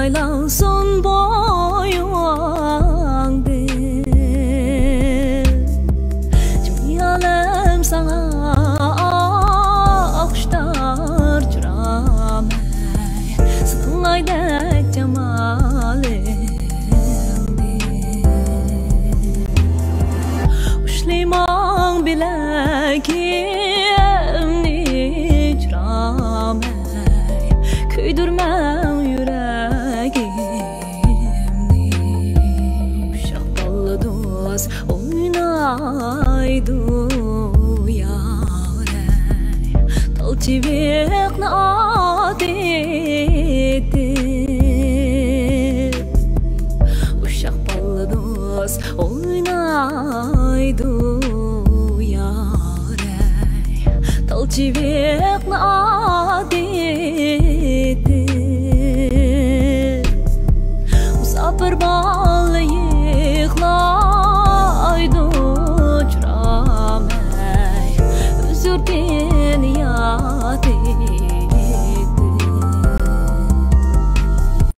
Yaylansın boyundu Cümlem sana akıştar cüramey Sınlaydek cemalimdi Uşliman bilekimni cüramey Köydürmem yüreğimni Uşak ballı dost oynaydı yarey Tal çivikni adetti Uşak ballı dost oynaydı yarey Tal çivikni adetti